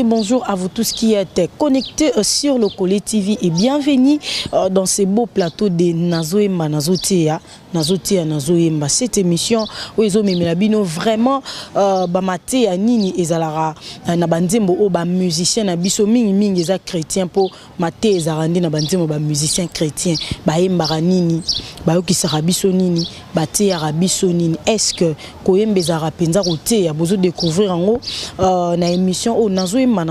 Bonjour à vous tous qui êtes connectés sur Lokole TV et bienvenue dans ce beau plateau de Nazoemba Nazotea. Nazoemba. Cette émission où ils ont mis la bino vraiment bamate ya nini ezalara na banzembo o ba musicien na biso mingi eza chrétien po mate ezarandi na banzembo ba musicien chrétien ba embara nini ba yokisaka biso nini bate ya biso nini est-ce que koyembe ezara penza roté ya bozo découvrir ngo na émission o Nazoemba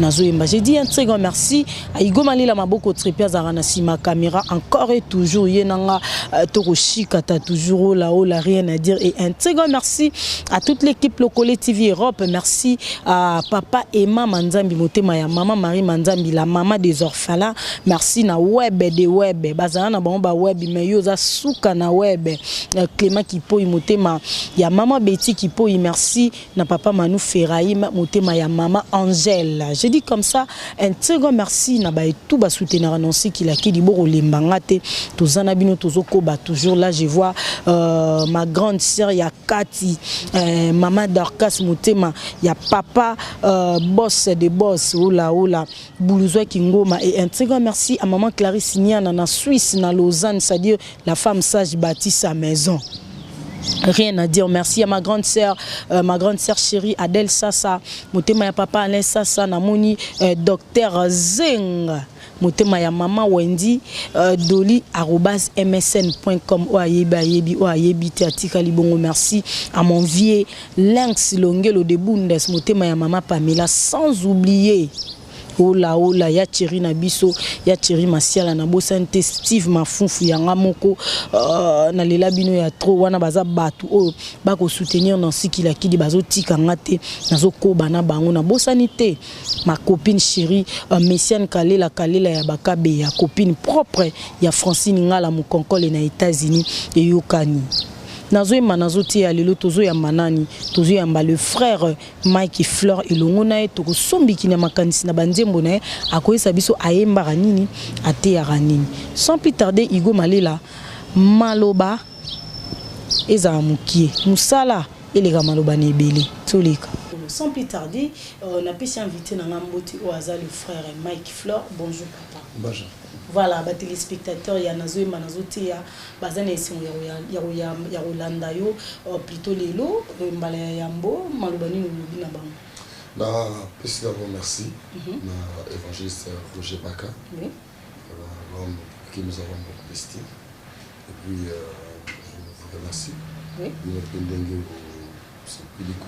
Nazoemba. J'ai dit un très grand merci à Igo Malila Maboko Tripia Zarana Sima caméra encore et toujours yenanga Toroshi Kata toujours là-haut, là rien à dire. Et un très grand merci à toute l'équipe Lokole TV Europe. Merci à papa Emma Manzambi Motema ya maman Marie Manzambi, la maman des orphelins. Merci na web des web. Bazana ba web mais yoza souka na web. Clément Kipo Motema ya maman Betty Kipo merci na papa Manu Ferraï Motema ya maman Angèle. Je dis comme ça un très grand merci na ba tout ba soutenir annoncer qu'il a qui di boro lembangate tozana bino tozokoba toujours là je vois ma grande sœur ya Kati maman Dorcas Motema ya papa boss de boss oula Boulouzoua Kingoma et un très grand merci à maman Clarisse Niana na Suisse na Lausanne, c'est-à-dire la femme sage bâtit sa maison. Rien à dire. Merci à ma grande sœur chérie Adèle Sassa, Motema ya papa Alain Sassa, Namoni docteur Zeng, Motema ya maman Wendy Doli @msn.com. Oayebi Tiatika Libongo. Merci à mon vieux Lynx Longelo de Bundes, Motema ya maman Pamela, sans oublier Ola ya Thierry Nabiso ya Thierry Masiala na bosante Steve Mafunfu yanga moko na lela bino ya trop wana baza batu o bako soutenir dans sikila kidi bazo tika ngate nazo koba na bango na bosanité. Ma copine chérie Messiane Kalela ya Bakabe ya copine propre ya Francine Ngala Mukonkole na États-Unis et Yokani. Nazoemba Nazotea lelo tozo ya manani tozo ya mba le frère Mike Fleur elongo na etoko sombi kina makanisi na banzembo na akoyesa biso ayemba nini ate ya nini. Sans plus tarder Igo Malela maloba eza mukie musala elega maloba nebele toleka. Sans plus tarder on a pu s'inviter na ngamboti au hasard le frère Mike Fleur. Bonjour papa. Bonjour. Voilà, les téléspectateurs, il y a Nazoemba Nazotea, bazana ici ya Rolanda yo, plutôt les lots, mbala yambo, malobani no bang. Na plus d'abord merci na évangéliste Roger Baka. Oui. L'homme qui nous avons beaucoup d'estime. Et puis je vous remercie. Oui. Nous pendenge ce public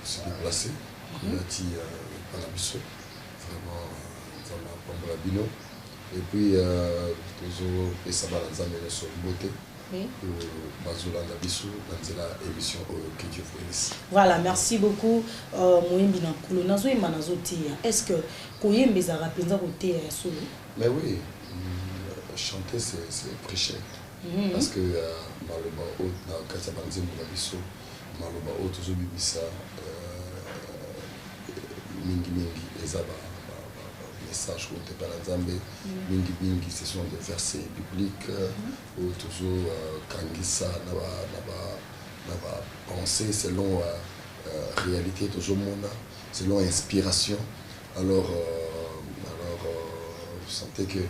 se déplacer. On a dit par la mission vraiment et puis voilà, merci beaucoup est-ce que mais oui, chanter c'est prêcher parce que message contre Palanzambe, mingi ce sont des versets bibliques où toujours Kangisa n'a pas pensé selon réalité toujours mona, selon inspiration. Alors vous sentez que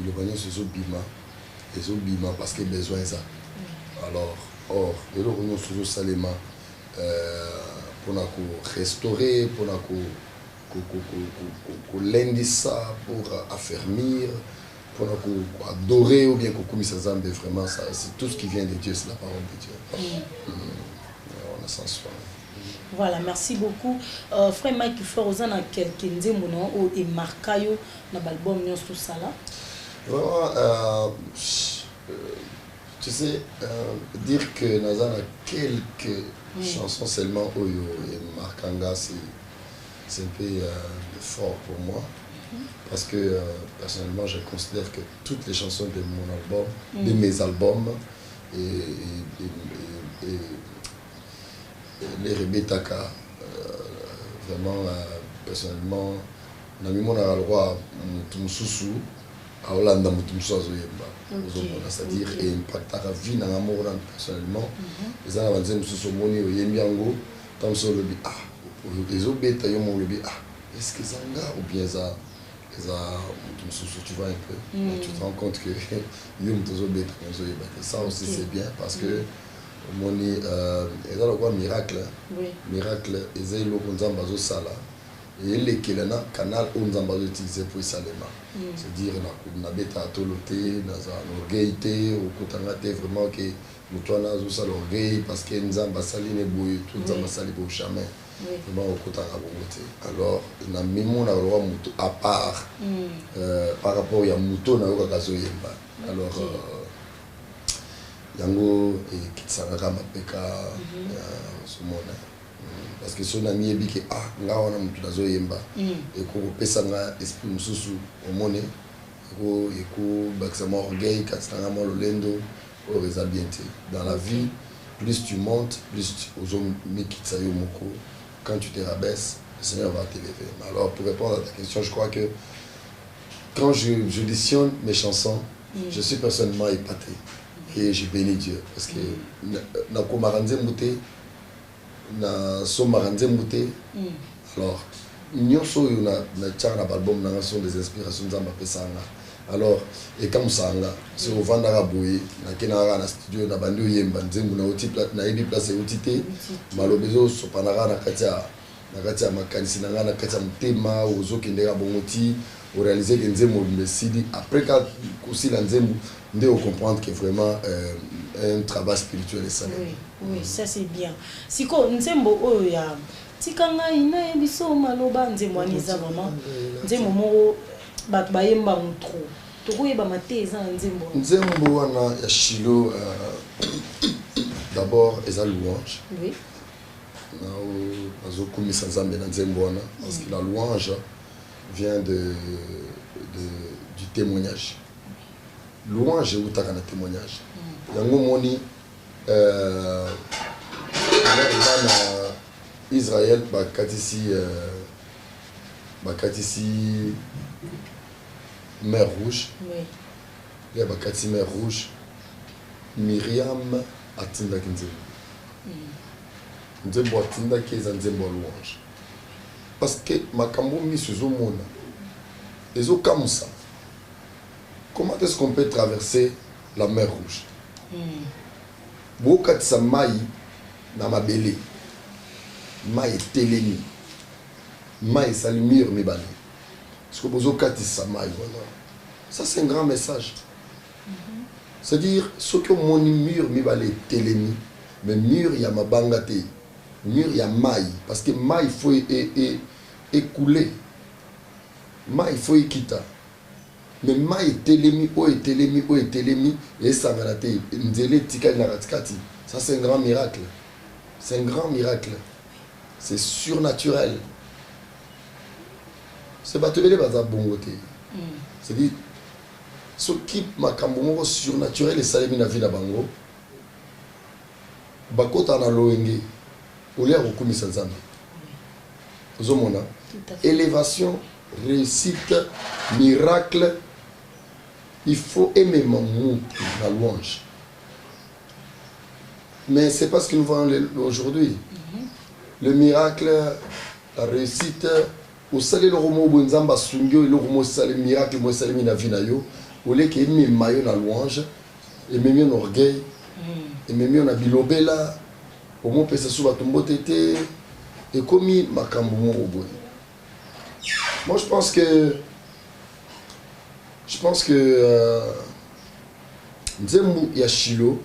le bagnon c'est bima parce qu'il besoin ça. Alors le bagnon c'est salema pour restaurer pour lundi ça pour affermir, pour adorer ou bien pour Zambe, vraiment ça c'est tout ce qui vient de Dieu, c'est la parole de Dieu. On a sans soin. Voilà, merci beaucoup. Frère Mike Fleur, vous en avez quelqu'un qui marqué dans l'album Nyonso Sala? Vraiment, tu sais, dire que Nazan a quelques chansons seulement Oyo et Markanga, c'est un peu fort pour moi. Parce que personnellement, je considère que toutes les chansons de mon album, de mes albums, et les Rebetaka, vraiment, personnellement, on a mis mon roi Mutumsusu à Hollande, Mutumsusu c'est-à-dire, et impact à la vie dans l'amour personnellement. Les gens avancent Mutumsusu Moni, ou Yembiango, tant que le ah, les autres bêtes, est-ce que ça ou bien ça, tu vois un peu, tu te rends compte que ça aussi c'est bien parce que moni eza lokwa miracle miracle eza eloko nzambe azosala eyelekelana canal oyo nzambe azoutilize po esalema c'est-à-dire nabeta tolo te naza orgueil te okutanga te vraiment ke moto wana azosala orgueil parce que nzambe asali ne boye to nzambe asali bo jamais vraiment okutanga bongo te alors na mimo na roi moto à part par rapport ya moto na yokaka azoyemba alors yango ekitsangaka mapeka somona parce que so nami yebi ke nga wana motu nazoyemba ekopesa nga esprit mosusu omone ekobakisa mwa orgueil kati na nga mwa lolendo oyo eza bien te dans la vie plus tu montes plus ozomikitisa yo moko quand tu te rabaisses le Seigneur va t'élever. Alors pour répondre à ta question, je crois que quand j'auditionne mes chansons, je suis personnellement épaté. Et je bénis Dieu. Parce que na komaranze mouté, na somaranze mouté, alors nyonso yo na tchana album na sont des inspirations zamba pesanga. Alors et comme ça c'est au vandara boye na kenara na studio na bandi yemba nzengu na oti plat na ebi place otité malobezo sopanara na katia makanisi na ngana katia mtema ozokendeka bongoti au réaliser que nzembo mesidi après quand aussi la nzembo nde on comprendre que vraiment un travail spirituel et ça. Oui, ça c'est bien. Siko nzembo oyo ya tikanga ina ebiso maloba nzembo aniza vraiment nzembo mo bat bayemba mutro tokoyeba mateza nzembo nzembo wana ya Shilo d'abord eza louange. Oui. Parce que la louange vient du témoignage. Louange est où tu as un témoignage. Yango moni Israël bakatisi mer rouge. Oui. Il y a bakatisi mer rouge. Myriam atinda kinzembo. Nzembo atinda keza nzembo louange. Parce que makambo misuzo mona ezo kamusa. Comment est-ce qu'on peut traverser la mer rouge? Bokatisa mai na mabele. Mai telemi. Mai salimir mibale. Parce que bozo katisa mai voilà. Ça c'est un grand message. C'est-à-dire ce que mon mur mibale telemi, mais mur ya mabanga te. Mur ya mai parce que mai il faut écouler. Mai il faut équita. Mais mai telemi et ça m'a raté nzele tika na ratikati. Ça c'est un grand miracle. C'est un grand miracle. C'est surnaturel. C'est pas te vele baza bongote. C'est-à-dire ce qui makambo moko surnaturel et salemi na vie na bango. Bakota na loenge. Olia okumisa nzambe. Ozomona. Élévation, réussite, miracle. Il faut aimer mon monde, la louange. Mais c'est pas ce que nous voyons aujourd'hui. Le miracle, la réussite, au salé le romo bonzamba sungyo le romo salé miracle mo salé mina vinayo, au lieu que aimer maillot la louange, aimer mieux orgueil, aimer mieux na bilobela, au moins pesa sous batumbo tété et commis makambo mo oboy. Moi je pense que Nzembo ya Shilo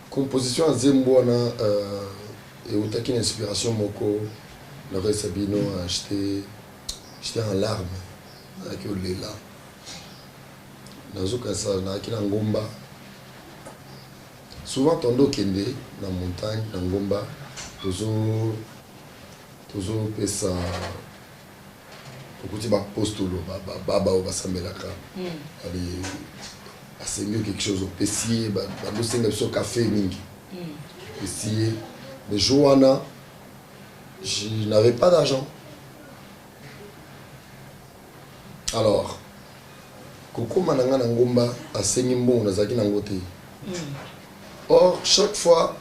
composition à Nzembo na Et où t'as une inspiration, Moko, le reste Sabino a acheté en larmes avec le là. Dans ce cas, ça, n'a qu'un ngomba. Souvent, ton dos kende dans la montagne, dans ngomba, toujours pesa. Beaucoup de postolo, baba ou basamelaka. Allez, c'est mieux quelque chose au pessier, nous c'est sur café mingi. Pessier, mais Johanna, je n'avais pas d'argent. Alors, Koko Mananga Nangomba a saigné bon Nazaki Nangote. Or, chaque fois,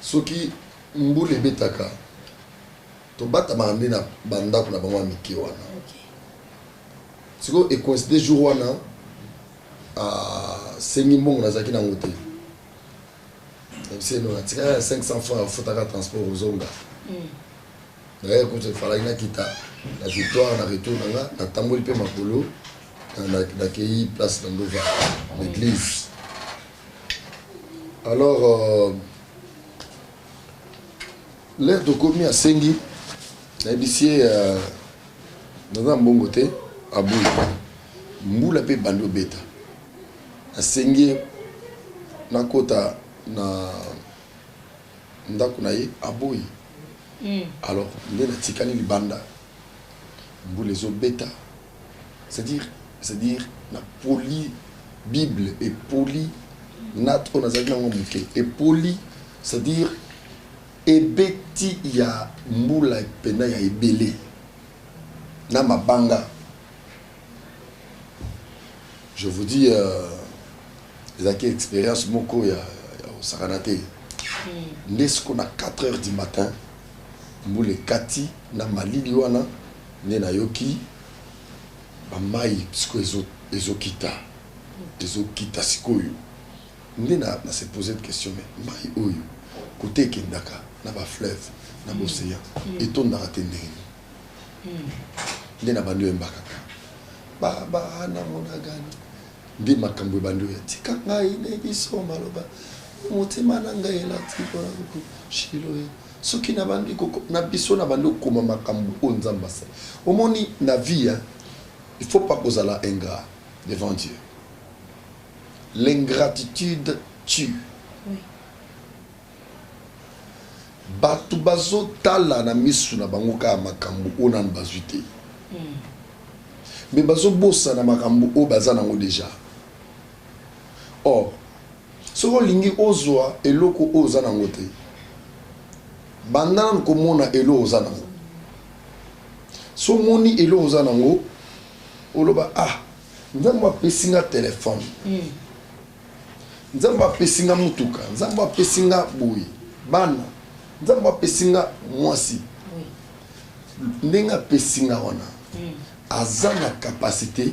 ceux qui mboule betaka, to bata mande na banda kuna bangwa miki wana. Siko e coïncide jour wana a saigné bon Nazaki Nangote. C'est nous a 500 francs fotaka transport aux onga. D'ailleurs, quand il fallait na kita la victoire na retour na tamboli pe makolo. On a accueilli place d'Andova, l'église. Alors, l'air de commis à Sengi, l'habitier dans un bon côté, à Boui. Moula pe bando beta. À Sengi, na kota, na ndakunaye, à Boui. Alors, il y a tikani li banda. Mbou les autres beta. C'est-à-dire la poly Bible et poly notre et poly, c'est-à-dire ebeti ya mbula pena ya ebele na mabanga. Je vous dis les acquis expérience moko ya au Saranate. Nesco na 4 heures du matin mbule kati na malili wana ne na yoki bamai siko ezokita sikoyo nde na se poser de question mais mai oyo côté kendaka na ba fleuve na océan etondaka te ndenge nde na bando embakaka ba na mona gani nde makambo bando ya tika ngai ne biso maloba motema na ngai elati ko shilo soki na bandi na biso na bando koma makambo o nzamba sa omoni na vie. Il ne faut pas poser la ingrat devant Dieu. L'ingratitude tue. Oui. Batu bazo tala na misu na bango ka makambo onan bazuite. Mais bazo bossa na makambo o bazana ngo déjà. Or, soko lingi ozwa eloko oza na ngote. Bandana ko mona elo oza na ngo. So moni elo oza na ngo. Oloba nzambo apesinga téléphone nzambo apesinga mutuka nzambo apesinga boyi bana nzambo apesinga mwasi ndenga apesinga wana aza na capacité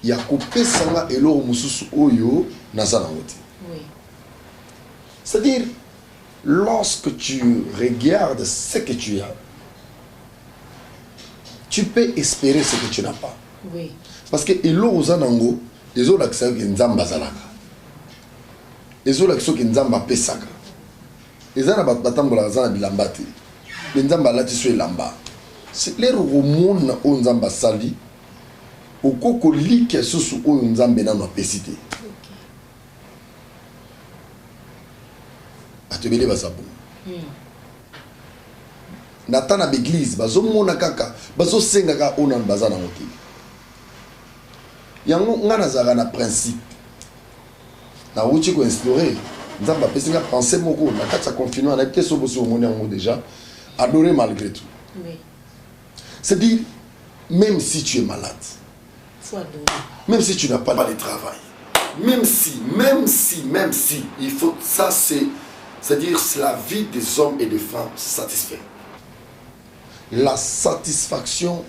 ya kopesanga eloko mususu oyo naza nango te. C'est-à-dire lorsque tu regardes ce que tu as, tu peux espérer ce que tu n'as pas. Oui. Parce que elo ozanango, les autres accès qui nzamba zalaka. Les autres accès qui nzamba pesaka. Les autres batambola zana bilambati. Les nzamba lati so elamba. C'est les romona o nzamba sali. Okoko like susu o nzambe na no pesité. Atebele basabo. Natana l'église, bazo mona kaka, bazo senga ka onan bazana moti. Yango ngana zara na principe. Na wuchi ko instaurer, nzamba pesinga penser moko, na kata confinement na peut-être sobo so mona ngo déjà, adorer malgré tout. Oui. C'est-à-dire même si tu es malade, faut adorer. Même si tu n'as pas de travail, même si il faut ça c'est-à-dire c'est la vie des hommes et des femmes satisfaits. La satisfaction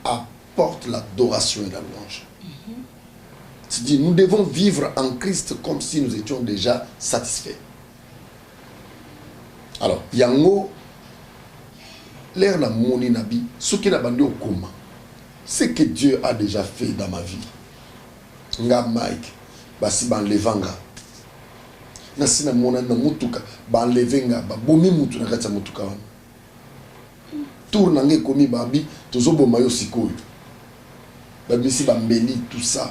apporte l'adoration et la louange. C'est-à-dire, nous devons vivre en Christ comme si nous étions déjà satisfaits. Alors, yango, l'air na moni nabi, ce qui n'a pas au coma, ce que Dieu a déjà fait dans ma vie. Nga Mike, basi ban levanga. na sina mona na mutuka ba levenga ba bomi mutu na kati ya mutuka wana tour na nge komi babi tozobo mayo sikoyo ba misi ba mbeli tout ça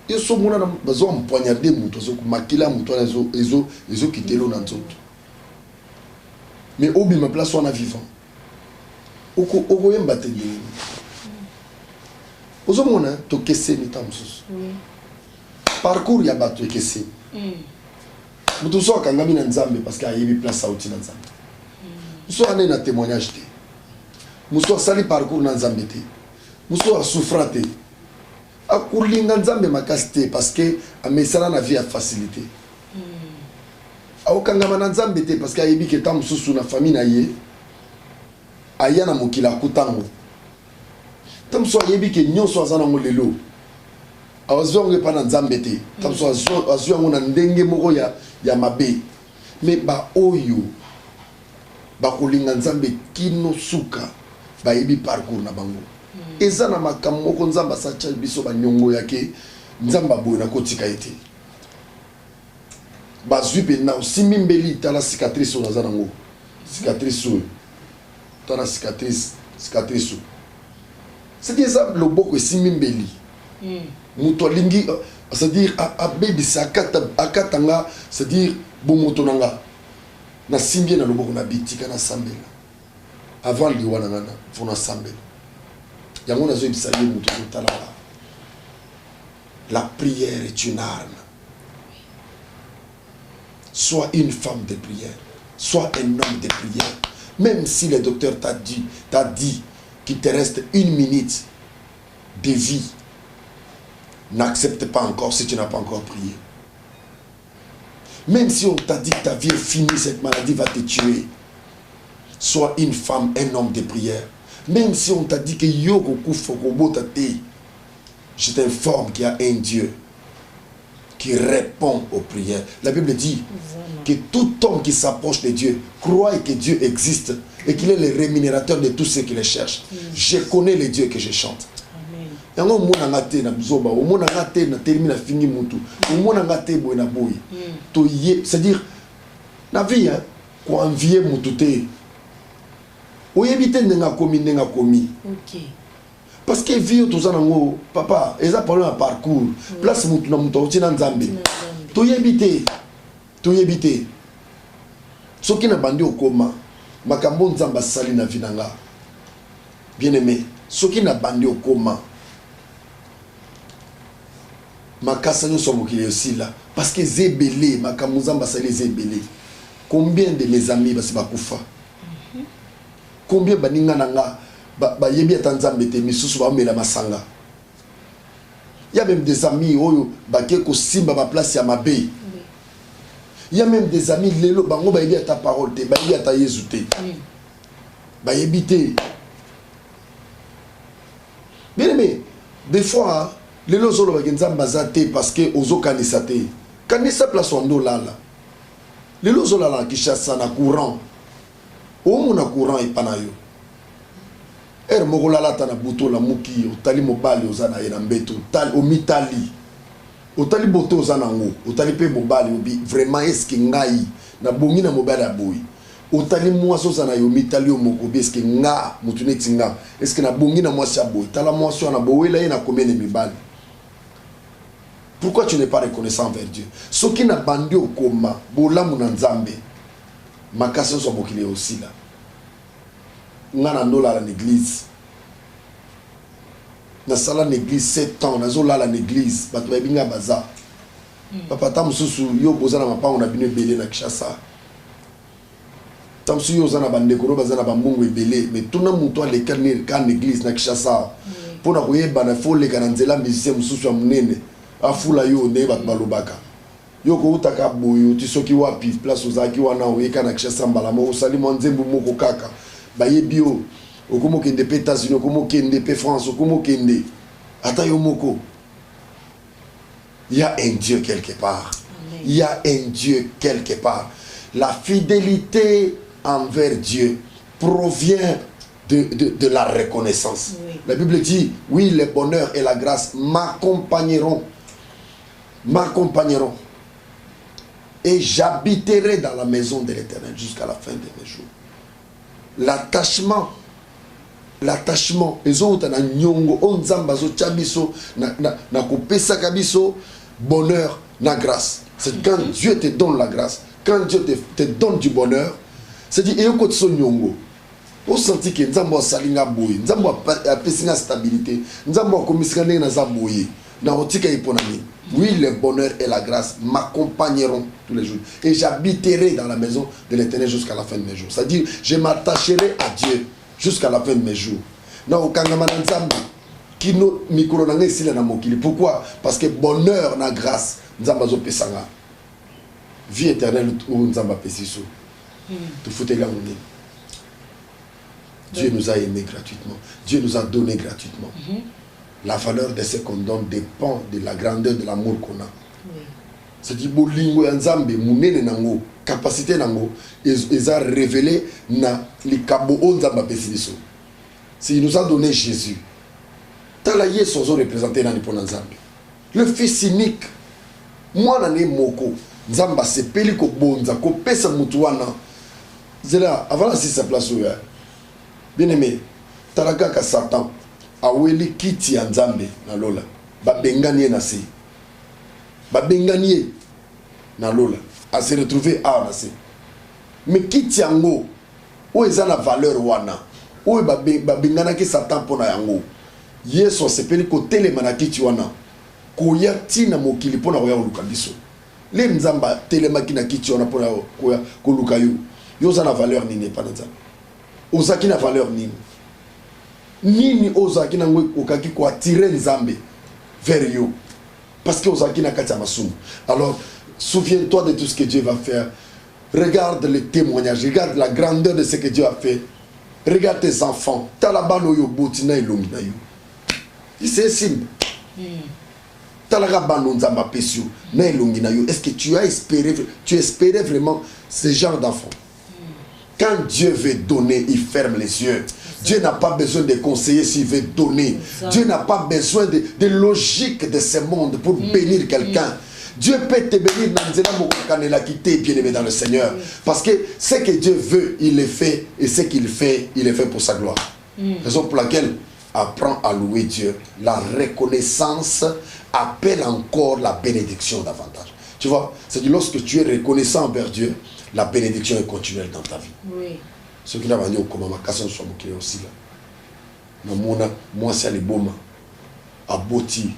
yo so mona na bazo empoignarder mutu zo makila mutu na ezo kitelo na nzoto mais obi ma place wana vivant oko yemba te ndeni ozo mona to kese ni tamsus parcours ya bato ekese mutu so akangami na nzambe parce que ayebi place sauti na nzambe muso ane na témoignage te muso asali parcours na nzambe te muso asouffra te akulinga nzambe makasi te parce que amesala na vie ya facilité aokangama na nzambe te parce que ayebi ke ta mususu na famille na ye aya na mokili akutango ta muso ayebi ke nyonso aza nango lelo azwi yango epa na nzambe te ta muso azwi yango na ndenge moko ya mabe me baoyo bakolinga nzambe kino suka bayebi parcours na bango eza na makambo moko nzambe asacha biso banyongo yake nzambe aboye na kotika ete bazwi mpe na osimbi mbeli tala cicatrice oyo aza nango cicatrice oyo tala cicatrice oyo c'est-à-dire eza loboko esimbi mbeli moto alingi c'est-à-dire abebisa akatanga c'est-à-dire bomoto na nga nasimbi na loboko na bitika na sambela avant liwa na ngana fona sambela yango nazoyebisa ye moto totala la prière est une arme. Sois une femme de prière, sois un homme de prière. Même si le docteur t'a dit qu'il te reste 1 minute de vie, n'accepte pas encore si tu n'as pas encore prié. Même si on t'a dit que ta vie est finie, cette maladie va te tuer, sois une femme, un homme de prière. Même si on t'a dit que Yoko Kufokobota te, je t'informe qu'il y a un Dieu qui répond aux prières. La Bible dit que tout homme qui s'approche de Dieu croit que Dieu existe et qu'il est le rémunérateur de tous ceux qui le cherchent. Je connais le Dieu que je chante. C'est-à-dire, la vie, qu'on envie Moutouté, ou éviter de commis. Parce que vie tout ça papa, ils ont parlé un parcours. Place moutou na moutou na nzambe. To yebite. Soki na bandi okoma, makambo nzamba sali na vinanga. Bien aimé, soki na bandi okoma. Makasa nyoso mokili aussi là parce que zebele makambo nzamba sali zebele. Combien de mes amis basi bakufa? Combien baninga nanga ba yebi atanzambe te misusu ba mela masanga. Il y a même des amis oyo baké ko simba ba place ya mabe. Il y a même des amis lelo bango ba yebi ata parole te, ba yebi ata Yesu te. Ba yebi te. Bien aimé, des fois lelo zolo ba nzamba zate parce que ozo kanisa te. Kanisa place ondo lala. Lelo zolo la Kinshasa na courant. O na courant epanayo. Er mogola ta na buto la muki otali mobali ozana ena mbeto tali omitali otali boto ozana ngo otali pe mobali obi vraiment est-ce que ngai na bongi na mobali aboyi otali mwaso ozana yo mitali omoko bi est-ce que nga mutune tinga est-ce que na bongi na mwasi aboyi tala mwaso na bowela ye na komene mibali. Pourquoi tu n'es pas reconnaissant envers Dieu? Soki na bandi okoma bolamu na nzambe makasi so bokile aussi là. Ngana ndola la l'église. Na sala l'église 7 ans, nazo la l'église, bato babinga baza. Papa tamususu yo bozana mapa on a bino belé na Kinshasa. Tamusu yo zana bandeko ro bazana bambungu ebelé, mais tuna muto ale kalne kan l'église na Kinshasa. Pona koyeba na fole kana nzela musicien mususu ya munene. Afula yo ne bat balobaka. Yo ko utaka boyo tisoki wapi place ozaki wana oyeka na Kinshasa mbala mo osali mo nzembu moko kaka. Baye bio okomo kende pe États-Unis okomo kende pe France okomo kende ata yo moko. Il y a un Dieu quelque part. Amen. Il y a un Dieu quelque part. La fidélité envers Dieu provient de la reconnaissance. Oui. La Bible dit, oui, le bonheur et la grâce m'accompagneront. M'accompagneront. et j'habiterai dans la maison de l'Éternel jusqu'à la fin de mes jours. L'attachement, les autres na nyongo, on zambazo chabiso, na kopesa kabiso, bonheur, na grâce. C'est quand Dieu te donne la grâce, quand Dieu te donne du bonheur, c'est dit, et au côté son nyongo, on sentit que nzambo salinga boye, nzambo apesinga stabilité, nzambo komisikane na zaboye, na otika iponami. Oui, le bonheur et la grâce m'accompagneront tous les jours. Et j'habiterai dans la maison de l'Éternel jusqu'à la fin de mes jours. C'est-à-dire, je m'attacherai à Dieu jusqu'à la fin de mes jours. Pourquoi? Parce que bonheur na grâce, nzambazo pesanga. Vie éternelle ou nzamba pesiso. Tout fouté là on est. Dieu nous a aimés gratuitement. Dieu nous a donné gratuitement. La valeur de ce qu'on donne dépend de la grandeur de l'amour qu'on a. C'est-à-dire, bolingo nzambe, munene nango, capacité nango, ils ont révélé na les kabo nzamba pesiso. S'il nous a donné Jésus, talaye sozo représenté dans les nzambe. Le fils unique, moi nané moko, nzamba se peli ko bonza, ko pesa mutuana. Zela, avant la sa place où bien aimé, talaka ka Satan. Aweli kiti ya nzambe na lola babenganie na se babenganie na lola a se retrouver à na se mais kiti yango o eza na valeur wana o babengana ki Satan pona yango Yesu sepeli ko telema na kiti wana ko ya tina mokili pona ko ya luka biso le nzamba telema ki na kiti wana pona ko luka yo za na valeur nini pa nzamba ozaki na valeur nini nini ozaki nango okaki ko attirer nzambe vers you parce que ozaki na kati ya masumu. Alors souviens-toi de tout ce que Dieu va faire. Regarde les témoignages, regarde la grandeur de ce que Dieu a fait. Regarde tes enfants, talabano yo botina ilongi na yo. C'est simple. Talabano nzamba pesio na ilongi na yo. Est-ce que tu espérais vraiment ce genre d'enfant? Quand Dieu veut donner, il ferme les yeux. Dieu n'a pas besoin de conseiller s'il veut donner. Dieu n'a pas besoin de logique de ce monde pour bénir quelqu'un. Dieu peut te bénir bien aimé dans le Seigneur. Parce que ce que Dieu veut, il le fait. Et ce qu'il fait, il le fait pour sa gloire. Raison pour laquelle apprends à louer Dieu. La reconnaissance appelle encore la bénédiction davantage. Tu vois, c'est-à-dire lorsque tu es reconnaissant envers Dieu, la bénédiction est continuelle dans ta vie. Oui. Ce qui n'a pas dit comment ma casse soit moquée aussi là. Moi c'est les boma. Aboti.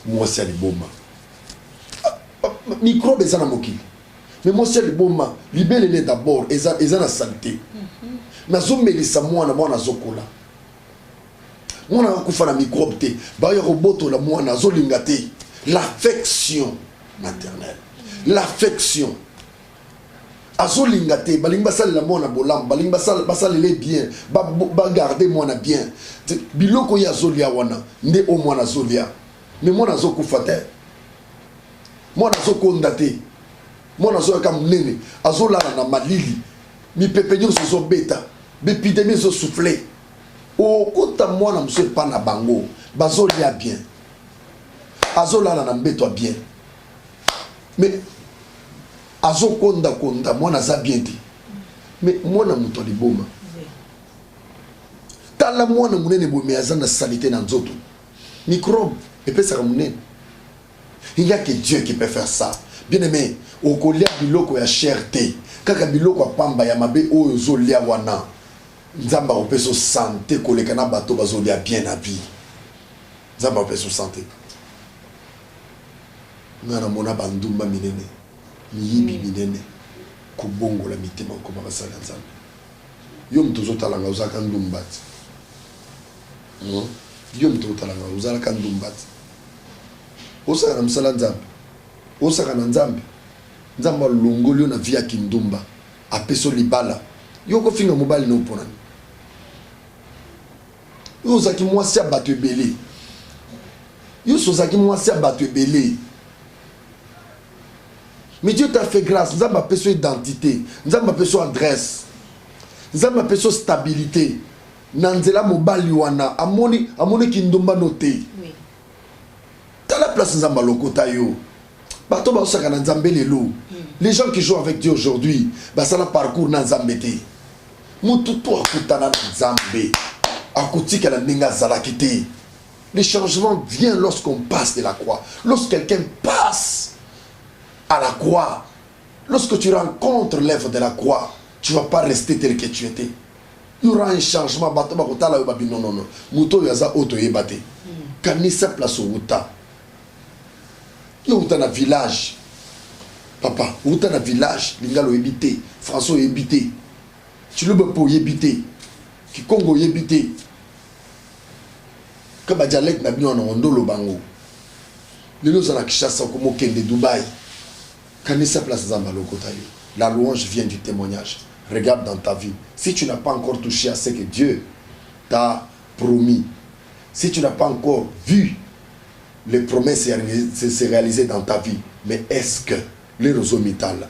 Moi c'est les boma. Microbe est en moquille. Mais moi c'est les boma. Libelle d'abord. Ils ont la santé. Mais zo melisa moi na zokola. Moi na kufa na microbe te. Ba yo roboto la moi na zo lingate. L'affection maternelle. L'affection. Azo lingate, baling basal la mona bolam, baling basal les bien, ba garder moi na bien. Biloko ya zolia wana, nde o moi na zolia. Mais moi na zo kufate. Moi na zo kondate. Moi na zo kam nene, azo la na malili. Mi pepenyo zo beta, bepidemi zo souffler. O kota moi na mse pa na bango, bazolia bien. Azo la na mbeto bien. Mais azo konda moi naza bien dit mais moi na muto liboma tala moi na munene bo mais azana salité na nzoto microbe et puis ça munene il y a que Dieu qui peut faire ça bien aimé o kolia biloko ya cherté kaka biloko pamba ya mabe o zolia wana nzamba o peso santé koleka na bato bazolia bien na vie nzamba o peso santé ngana mona bandumba minene miyibi minene kubongo la mitema ko babasala nzambe yo mtozo talanga uzaka ndumbati yo mtozo talanga uzaka ndumbati osaka na msala nzambe osaka na nzambe nzamba longolio na via kindumba apeso libala yo ko finga mobali no ponani yo zaki mwasi abatu ebele yo sozaki mwasi abatu ebele. Mais Dieu t'a fait grâce. Nous avons appelé son identité. Nous avons appelé son adresse. Nous avons appelé son stabilité. Nanzela mobali wana. Amoni kindomba noté. T'as la place nous avons lokota yo. Les gens qui jouent avec Dieu aujourd'hui, ça n'a parcours dans Zambété. Le changement vient lorsqu'on passe de la croix. Lorsque quelqu'un passe à la croix, lorsque tu rencontres l'œuvre de la croix, tu ne vas pas rester tel que tu étais. Il y aura un changement. Non, non, non. Mouto yaza auto yebate. Kanisa place au Wuta. Il y a un village. Papa, il y a un village. Lingalo yebite. François yebite. Tu le peux pas yebite. Kikongo yebite. Quand le dialecte n'a bien en ondolo bango. Les gens ont Kinshasa comme au de Dubaï. Kanisa place Zambalo Kotayo. La louange vient du témoignage. Regarde dans ta vie. Si tu n'as pas encore touché à ce que Dieu t'a promis, si tu n'as pas encore vu les promesses se réaliser dans ta vie, mais est-ce que les réseaux métal,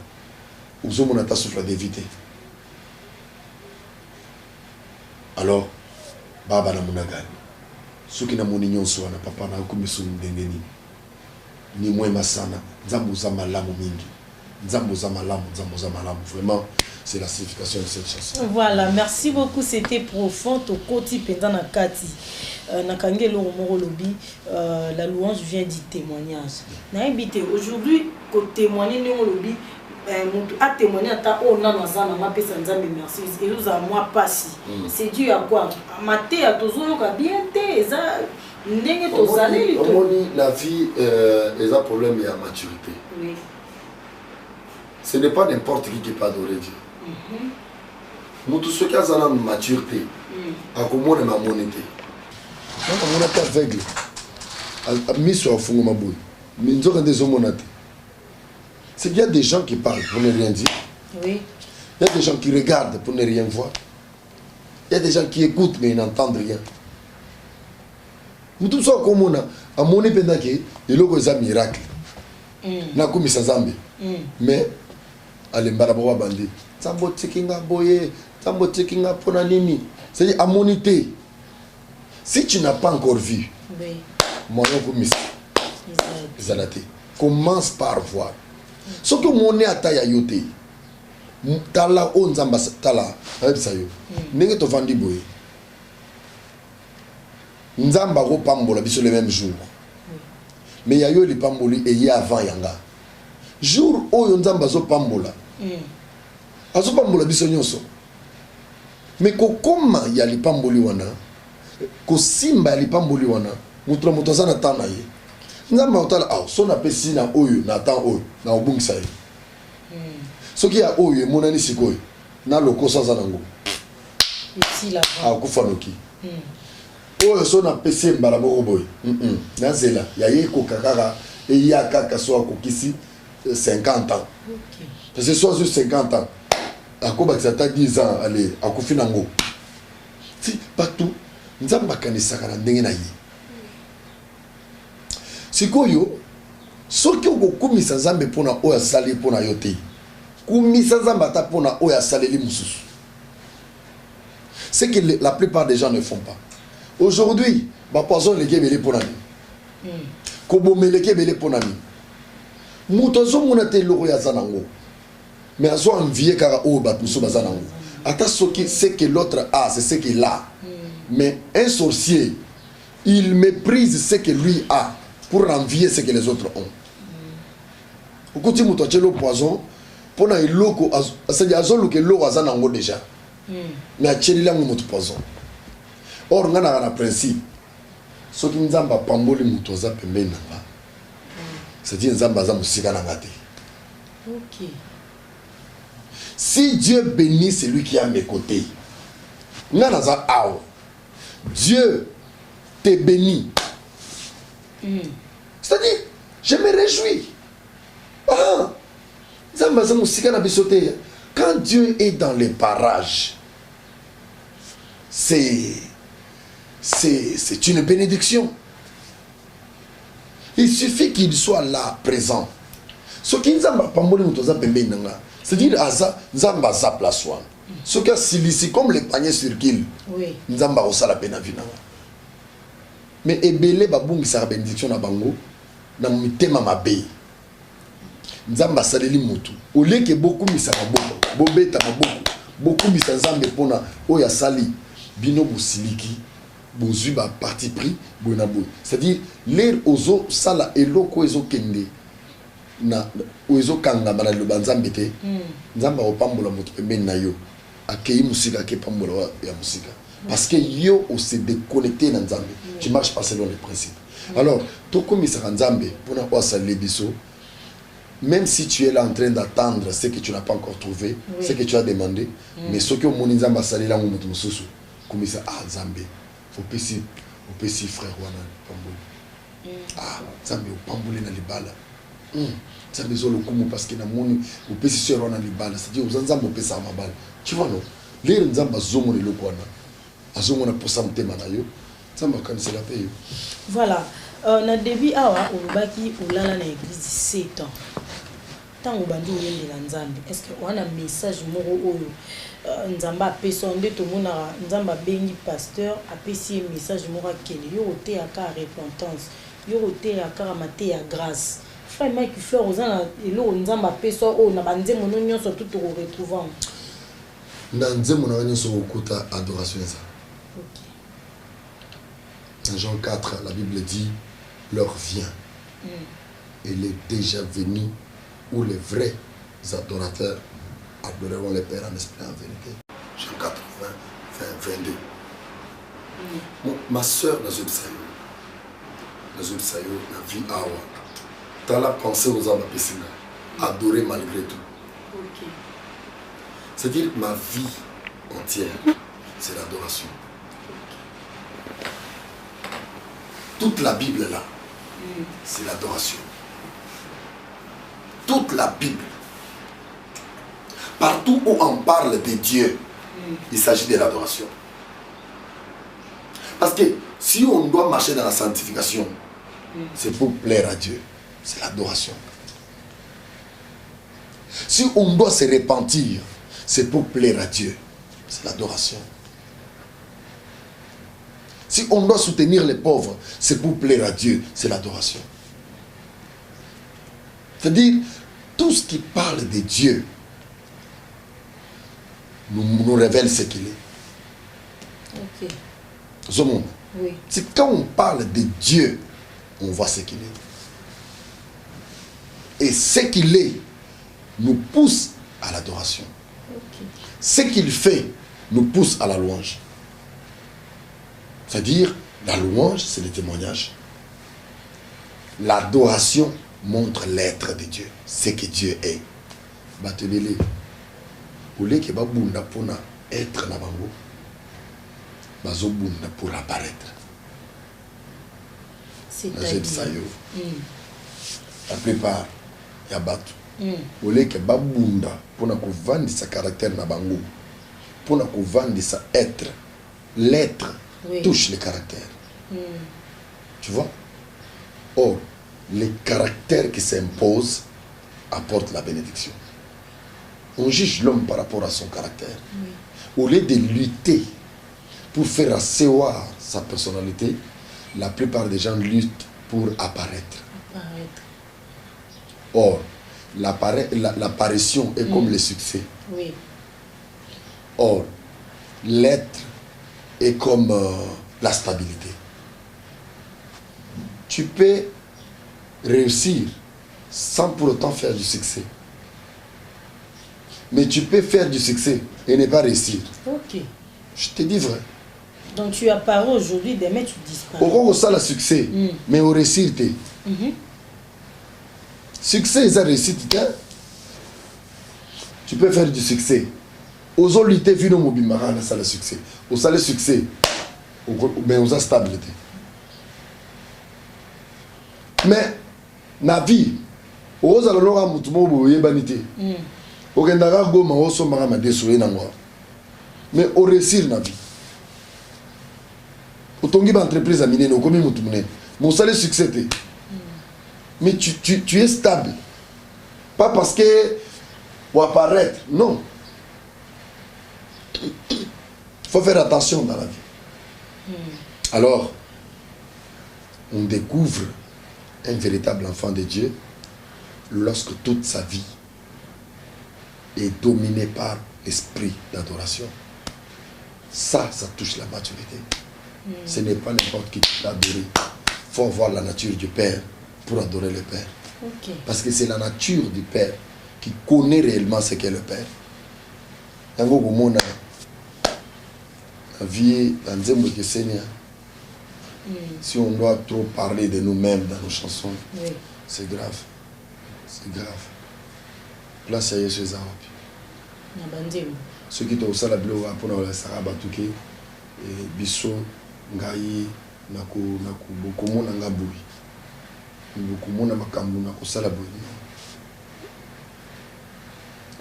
vous avez souffle d'éviter? Alors, Baba na munagani. Ceux qui n'ont pas de papa na kumisu ndengeni. Ni mwema sana. Nzambuza malamu mingi. Nzambuza malamu. Vraiment, c'est la signification de cette chanson. Voilà, merci beaucoup. C'était profond. Au côté pendant la Kati. Nakangelo Romoro Lobi, la louange vient du témoignage. Naïbité, aujourd'hui, côté témoigner, nous Lobi, a témoigné à ta on a dans ma pesa nzambe merci et nous à moi passi c'est dû à quoi maté à tozo ka bien té ça ndenge tozalé la vie est un problème et à maturité. Oui. Ce n'est pas n'importe qui peut adorer Dieu. Nous tous ceux qui ont une maturité à comment ma monnaie. Donc on a été aveugle. Mis sur fond ma boue. Mais nous avons des hommes. C'est qu'il y a des gens qui parlent pour ne rien dire. Oui. Il y a des gens qui regardent pour ne rien voir. Il y a des gens qui écoutent mais ils n'entendent rien. Nous tous sommes comme on a. À mon épée, il y a un miracle. Na comme ça zambi. Mais allez mbaraboa bandi. Zambo tikinga boye, zambo tikinga pona nini. C'est à moniter. Si tu n'as pas encore vu, oui. Mon comme ça. Commence par voir. Ce que mon nez a taillé à yote, tala on zamba tala, sayo. N'est to vandi boy. Nzamba ro pambola biso le même jour. Mais ya yo li pamboli et ya avant yanga. Jour où yon nzamba zo pambola. Azo pambola biso nyonso. Mais ko koma ya li pamboli wana, ko simba ya li pamboli wana, mutra mutazana tana ye. Nzamba otala son apesi na oyo na tan oyo na obungisa ye. Soki ya oyo monani sikoyo na loko sanza nango. Ici là. Kufanoki. Oyo son apesi mbala moko boy. Na zela ya ye ko kakara et ya kaka so akokisi 50 ans. OK. Parce que soit sur 50 ans. Akoba ça 10 ans allez akufi nango. Si partout nzamba kanisaka na ndenge na ye. Sikoyo soki okokumisa nzambe pona oya sali pona yote kumisa nzambe ata pona oya saleli mususu. C'est que la plupart des gens ne font pas. Aujourd'hui ba poison le kebele pona ni kobomele kebele pona ni muto zo mona te loko ya zanango mais azo envier kara o ba muso bazanango ata soki c'est que l'autre a c'est ce qu'il a. Mais un sorcier il méprise ce que lui a pour envier ce que les autres ont. Au côté muto chelo poison pona iloko c'est-à-dire azolo que l'eau azanango déjà. Mais acheli la muto poison. Or ngana na principe soki nzamba pamboli muto za pembeni na. C'est-à-dire nzamba za musika na ngate. OK. Si Dieu bénit celui qui est à mes côtés, ngana za ao. Dieu te bénit. C'est-à-dire, je me réjouis. Quand Dieu est dans les parages, c'est une bénédiction. Il suffit qu'il soit là, présent. Ce qui nous a c'est-à-dire, Nzamba za place one. Ce qui est comme les paniers sur kill. Oui. Nzamba osa la peine à vivre. Mais ebele babungi sa bénédiction na bango na mitema mabe. nzamba saleli mutu oleke beaucoup misa maboko bobeta maboko beaucoup misa nzambe pona oya sali bino bosiliki bozui ba parti pris bona boy c'est-à-dire l'air ozo sala eloko ezo kende na ozo kanga bana le banzambe te nzamba opambola mutu pembeni na yo akei musika ke pambola ya musika parce que yo on s'est déconnecté na nzambe tu marches pas selon les principes alors toko misa nzambe pona kwa sali biso. Même si tu es là en train d'attendre ce que tu n'as pas encore trouvé, ce que tu as demandé, mais ce que mon nzamba sali là mutu mususu comme ça ah nzambe faut pesi frère wana pamboli ah nzambe opamboli na libala nzambe zo lokumu parce que na moni opesi sœur wana libala c'est-à-dire nzambe opesa mabala tu vois non les nzamba zomo le lokwana azomona posa mutema na yo nzamba kanisela pe yo voilà na début awa olobaki olala na église 7 ans tango bandi oyendela nzambe est-ce que wana message moko oyo nzamba apesa nde tomona nzamba abengi pasteur apesi message moko akende yo oteyaka repentance yo oteyaka mate ya grâce frère Mike Fleur ozana eloko nzamba apesa oyo na banzembo no nyonso tout retrouver na nzembo na nyonso okuta adoration ça. Dans Jean 4 la Bible dit l'heure vient elle est déjà venue où les vrais adorateurs adoreront les Pères en esprit en vérité. Jean 4, 22. Ma soeur, la vie awa. Dans la pensée aux âmes adorer malgré tout. Okay. C'est-à-dire ma vie entière, c'est l'adoration. Okay. Toute la Bible là, c'est l'adoration. Toute la Bible. Partout où on parle de Dieu, il s'agit de l'adoration. Parce que si on doit marcher dans la sanctification, c'est pour plaire à Dieu. C'est l'adoration. Si on doit se repentir, c'est pour plaire à Dieu. C'est l'adoration. Si on doit soutenir les pauvres, c'est pour plaire à Dieu. C'est l'adoration. C'est-à-dire, tout ce qui parle de Dieu nous révèle ce qu'il est. Ok. Oui. C'est quand on parle de Dieu, on voit ce qu'il est. Et ce qu'il est nous pousse à l'adoration. Okay. Ce qu'il fait nous pousse à la louange. C'est-à-dire, la louange, c'est le témoignage. L'adoration montre l'être de Dieu, ce que Dieu est. Batelele, pour les qui va bunda pour être na bango, bazo bunda pour apparaître. C'est-à-dire, la plupart ya batu. Pour les qui va bunda pour na vendre sa caractère na bango, pour na vendre sa être, l'être touche le caractère. Tu vois? Or, les caractères qui s'imposent apportent la bénédiction. On juge l'homme par rapport à son caractère. Au lieu de lutter pour faire asseoir sa personnalité, la plupart des gens luttent pour apparaître. Or, l'apparition est comme le succès. Oui. Or, l'être est comme la stabilité. Tu peux réussir sans pour autant faire du succès. Mais tu peux faire du succès et ne pas réussir. Ok. Je te dis vrai. Donc tu apparais aujourd'hui, demain tu disparais. Au ça le succès, mais au réussir, succès, ça réussite. Tu peux faire du succès. Aux autres, vu nos mobiles, ça le succès. Au ça le succès, mais aux stabilité. Mais na vie, aux allois mutumo boye banité. Au Gendara goma oso mama desoye na moi. Mais au réussir na vie. Au tongi ba entreprise a miné no komi mutumune. Mon salaire succès té. Mais tu es stable. Pas parce que ou apparaître, non. Il faut faire attention dans la vie. Alors, on découvre un véritable enfant de Dieu lorsque toute sa vie est dominée par l'esprit d'adoration. Ça touche la maturité. Ce n'est pas n'importe qui peut adorer. Il faut avoir la nature du Père pour adorer le Père. Parce que c'est la nature du Père qui connaît réellement ce qu'est le Père. Si on doit trop parler de nous-mêmes dans nos chansons, c'est grave. C'est grave. Place à Yesu Zawapi. Ceux qui ont aussi la bleu pour la Sarabatuke, Bisso, Ngaï, Naku, Bokomo, Nangaboui. Bokomo, Namakambu, Naku Salaboui.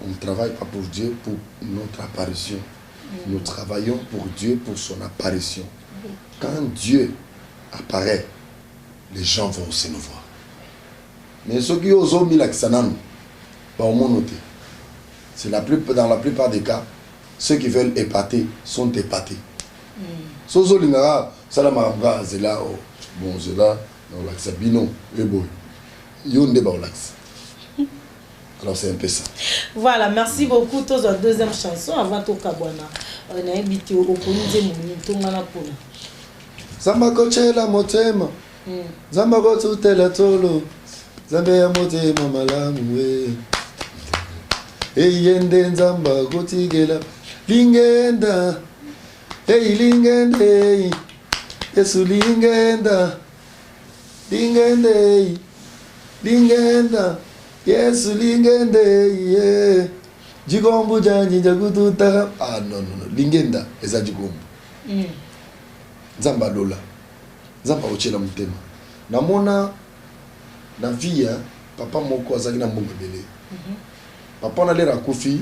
On ne travaille pas pour Dieu, pour notre apparition. Nous travaillons pour Dieu, pour son apparition. Quand Dieu apparaît, les gens vont aussi nous voir. Mais ceux qui ont mis l'accent, c'est dans la plupart des cas, ceux qui veulent épater sont épatés. Sozo lingara, salamanga, zela, bon zela, dans l'accent bino, ebo, yonde ba l'accent. Alors c'est un peu ça. Voilà, merci beaucoup. Tous la deuxième chanson avant tout Kabwana. On a invité au Konide Mouni, tout le monde. Zamba kochela motema, zamba kotutela tolo, zambe ya motema malamu we. Eyende nzamba kotigela, lingenda, lingende, Yesu lingenda, lingende, lingenda. Yes, lingende, yeah. Jigombu janji jagututa. Ah non, lingenda, eza jigombu. Zamba lola. Zamba ochela mutema. Namona na vie, papa moko azaki na mbongo bele. Papa na lera kofi,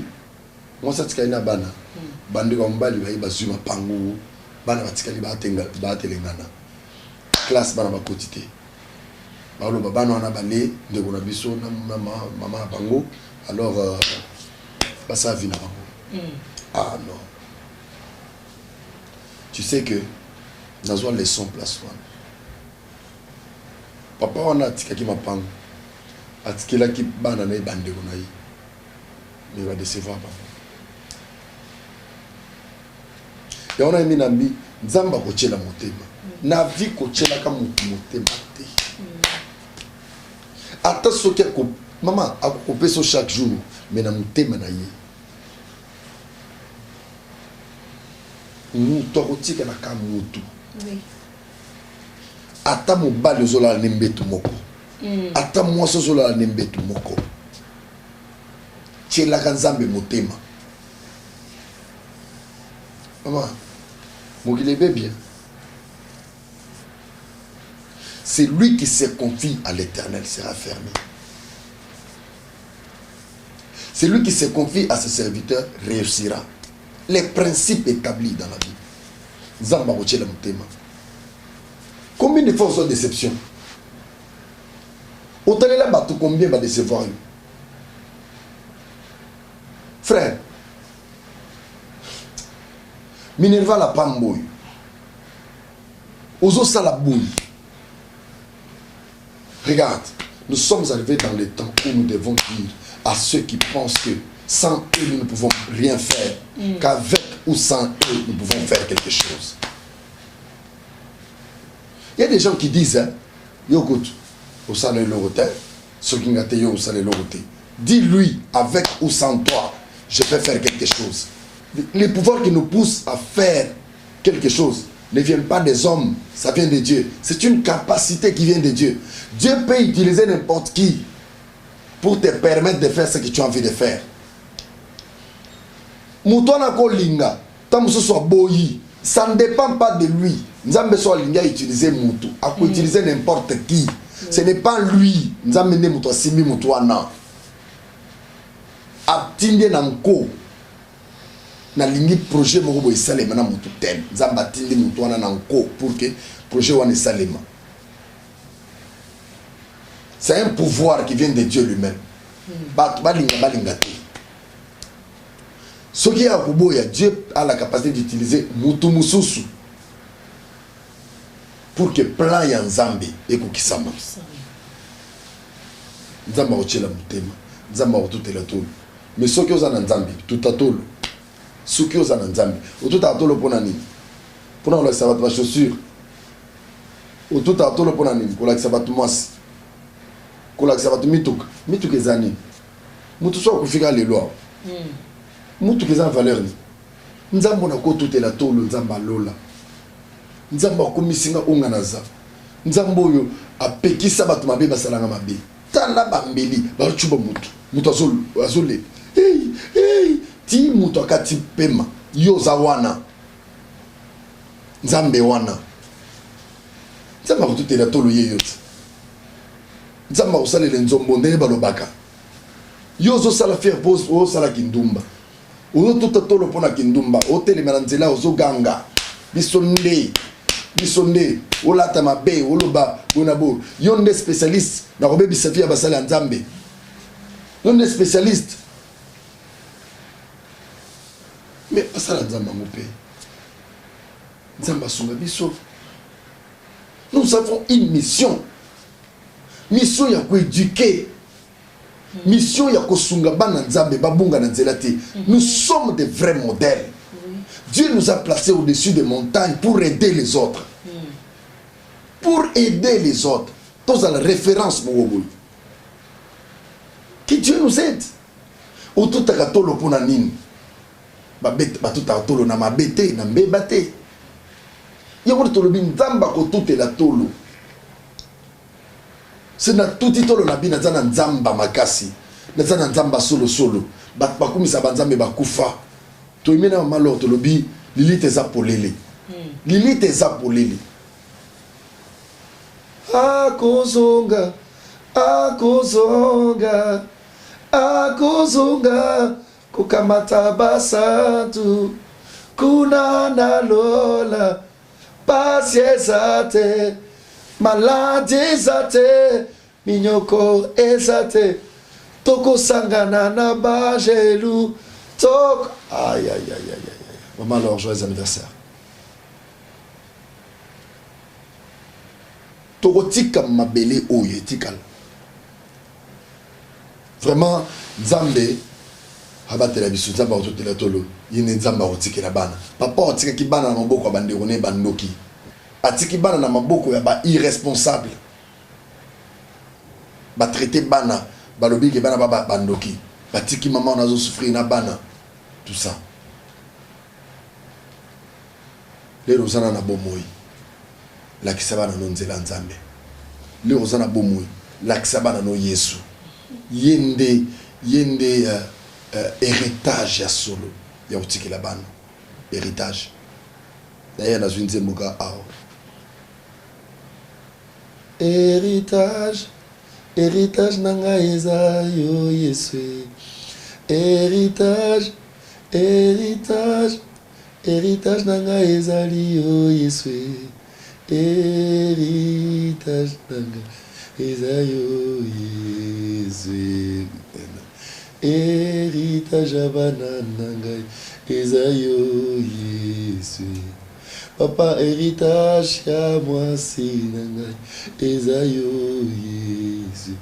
mwasa tikali na bana. Bandi kwa mbali ba bazuma pangu. Bana batikali ba telengana. Classe bana bakotite. Baolo babano wana balé de kona biso na mama bango alors basa vina bango. Ah non. Tu sais que nazo leçon place one. Papa wana tikaki mapango. Atikela ki bana na bande kona yi. Mais va décevoir pas. Ya ona mi nambi nzamba ko chela motema. Na vi ko chela ka motema te. Ata soki maman akokope so chaque jour mais na mutema na ye mutu akotika na ka mutu ata mobali ozolala ne mbetu moko ata mwasi ozolala ne mbetu moko tielaka nzambe motema maman mokili ebe bien. C'est lui qui se confie à l'Éternel sera fermé. C'est lui qui se confie à ses serviteurs réussira. Les principes établis dans la Bible. Zamba rochela mutema. Combien de fois sont déception? Otalela batu combien va décevoir? Frère, Minerva la pamboy. Ozo salabouille. Regarde, nous sommes arrivés dans le temps où nous devons dire à ceux qui pensent que sans eux nous ne pouvons rien faire, qu'avec ou sans eux nous pouvons faire quelque chose. Il y a des gens qui disent, hein, Yokout, au sein de l'oroté, ceux qui n'ont pas au sein de l'oroté, dis-lui, avec ou sans toi, je peux faire quelque chose. Les pouvoirs qui nous poussent à faire quelque chose ne viennent pas des hommes, ça vient de Dieu. C'est une capacité qui vient de Dieu. Dieu peut utiliser n'importe qui pour te permettre de faire ce que tu as envie de faire. Moutouana kolinga, tamuso soit boyi, ça ne dépend pas de lui. Nzambe soit linga utiliser moutou, à utiliser n'importe qui. Ce n'est pas lui. Nzambe ne moutou simi moutouana. Atinde nanko. Na lingi projet moko esalema na mutu tem nzamba tindi mutu wana na nko pour que projet wana esalema. C'est un pouvoir qui vient de Dieu lui-même. Balinga te. Ce qui est à Kuboya, Dieu a la capacité d'utiliser mutu mususu pour que plan ya nzambe ekokisama. nzamba ochela mutema nzamba otutela tolo mais soki oza na nzambe tutatolo soki oza na nzambe otutatolo pona nini pona kolakisa bato ba chaussure otutatolo pona nini kolakisa bato mwasi kolakisa bato mituka eza nini mutu so akufika lelo awa mutuka eza na valeur ni nzambe na kotutela tolo nzamba lola nzamba akomisinga onga naza nzambe oyo apekisa bato mabe basalanga mabe tala bambeli bachuba mutu azole hey ti mutu akati pema yoza wana nzambe wana nzambe akotutela tolo ye yote nzambe akosalela nzombo ndenge balobaka yo ozosala faire pose ozosala kindumba ozotuta tolo mpona kindumba otelemela nzela ozoganga biso nde olata mabe oloba bona bo yo nde spécialiste na kobebisa vi ya basali ya nzambe yo nde spécialiste mais basala nzambe yango mpe nzambe asunga biso nous avons une mission ya koéduquer mission ya kosunga bana nzambe babunga na nzela te nous sommes des vrais modèles. Dieu nous a placés au-dessus des montagnes pour aider les autres. Pour aider les autres. Dans la référence, que Dieu nous aide. Autour de tolo pona nini. Batuta tolo na mabete na mbebate. Yoko tolo bin zamba ko toute la tolo. C'est na tuti tolo na bina zana nzamba makasi. Na zana nzamba solo. Bakumisa banzambe bakufa. Toimena malo tolobi lilite za polele. Lilite za polele. Akozonga kukamata basatu kuna nalola pasie zate maladi zate minyoko ezate toko sangana na bajelu toko aïe. Maman alors joyeux anniversaire. Tokotika mabele oye tikal. Vraiment nzambe abatela biso nzamba ototela tolo yine nzamba otikela bana. Papa otika ki bana na maboko bandeko ne bandoki. Atiki bana na maboko ya ba irresponsable. Ba traiter bana balobi ke bana baba bandoki. Batiki maman nazo souffrir na bana. Tout ça. Les rosana na bomoi. La kisaba na nzela nzambe. Les rosana bomoi. La kisaba na no Yesu. Yende héritage ya solo. Ya utiki la bana. Héritage. D'ailleurs na zwinze muka ao. Héritage nanga eza yo Yesu. Héritage nanga ezali yo Yesu. Héritage nanga ezali yo Yesu. Héritage abana nanga ezali yo Yesu. Papa héritage ya mwasi nanga ezali yo Yesu.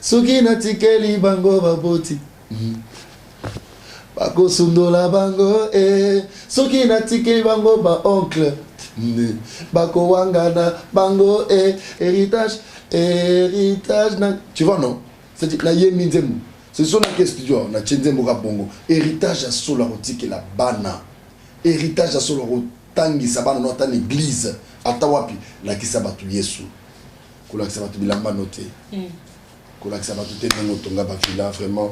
Soki natikeli bango baboti bako sundola bango soki natikeli bango ba oncle bako wangana bango héritage na tu vois non c'est la yemi nzemu c'est son la studio na tshenzemu ka bongo héritage ya solo rotike la bana héritage ya solo rotangisa bana no ta l'église ata wapi la kisabatu Yesu kula kisabatu bilamba noté kula kisabatu tengo tonga ba fila vraiment.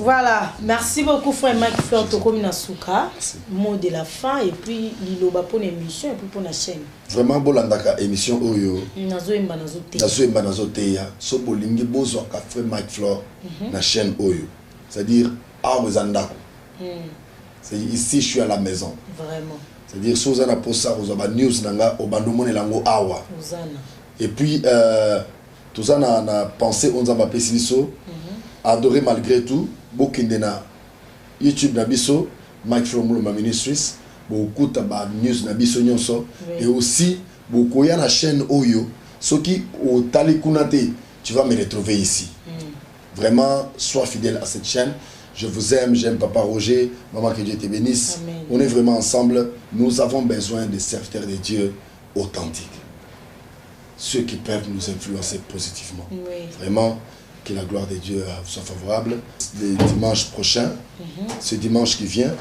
Voilà, merci beaucoup frère Mike Fleur Tokomina Souka. Mot de la fin et puis liloba pour l'émission et puis pour la chaîne. Vraiment bolandaka émission oyo. Nazoemba nazoteya. So bolingi bozo ka frère Mike Fleur na chaîne oyo. C'est-à-dire awezandako. C'est ici je suis à la maison. Vraiment. C'est-à-dire sozana posa ozaba news nanga obandomone lango awa. Et puis tout ça na pensé on zamba pesiliso. Adorer malgré tout, beaucoup de YouTube nabiso, Mike Fleur Mulumba Ministries, beaucoup de news nabiso nyonso, et aussi beaucoup ya na chaîne Oyo, ceux qui au tali kunate tu vas me retrouver ici. Vraiment, sois fidèle à cette chaîne. Je vous aime, j'aime Papa Roger, maman, que Dieu te bénisse. Amen. On est vraiment ensemble. Nous avons besoin de serviteurs de Dieu authentiques. Ceux qui peuvent nous influencer positivement. Oui. Vraiment, que la gloire de Dieu soit favorable. Le dimanche prochain, ce dimanche qui vient,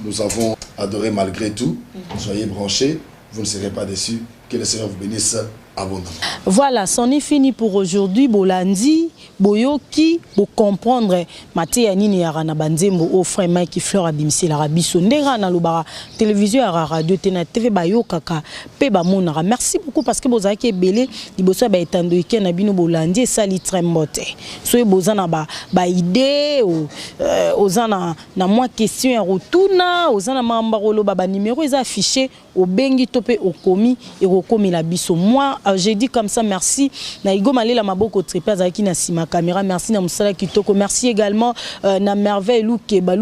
nous avons adoré malgré tout. Soyez branchés, vous ne serez pas déçus. Que le Seigneur vous bénisse abondamment. Voilà, c'en est fini pour aujourd'hui. Bolandi, Boyoki, pour comprendre Maté Nini Yarana Banzembo, au frère Mike Fleur Abimsi, la Rabiso, Ndera na Lubara, télévision à radio, Tena TV Bayo Kaka, Peba Monara. Merci beaucoup parce que vous avez belé, Ibosa Baetando Ike Nabino Bolandi, Sali Trembote. Soyez Bozana ba idée, Ozana na moi question à retourna, Ozana Mambarolo Baba numéro, ils affichés au Bengi Topé au Komi et au Komi la Biso. Moi, j'ai dit comme ça, merci. Na Igo Malela Maboko Tripaz Aki na Sima Caméra, merci na Moussala Kitoko, merci également na Merveille Loukeba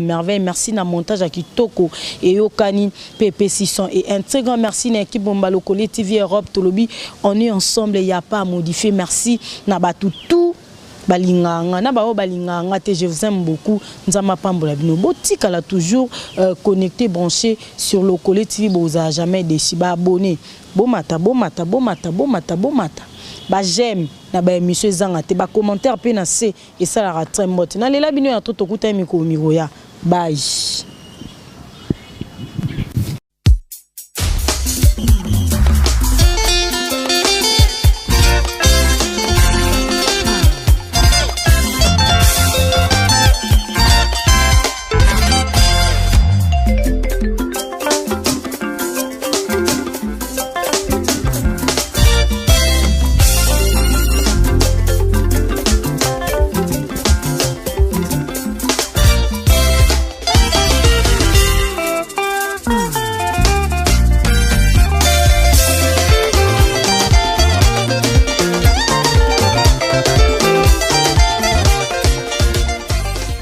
Merveille, merci na montage à Kitoko et Yokani PP600 et un très grand merci na équipe Bombalo Colé TV Europe Tolobi. On est ensemble, il n'y a pas à modifier. Merci na Batutu. Balinganga na bao balinganga te, je vous aime beaucoup. Nzama pambola bino botika là toujours connecté, branché sur le Colé TV. Boza jamais déçu, ba abonné. Bomata ba j'aime na ba émission zanga te ba commentaire pe na c et ça la très motte na lela bino ya toto kuta miko ya bye.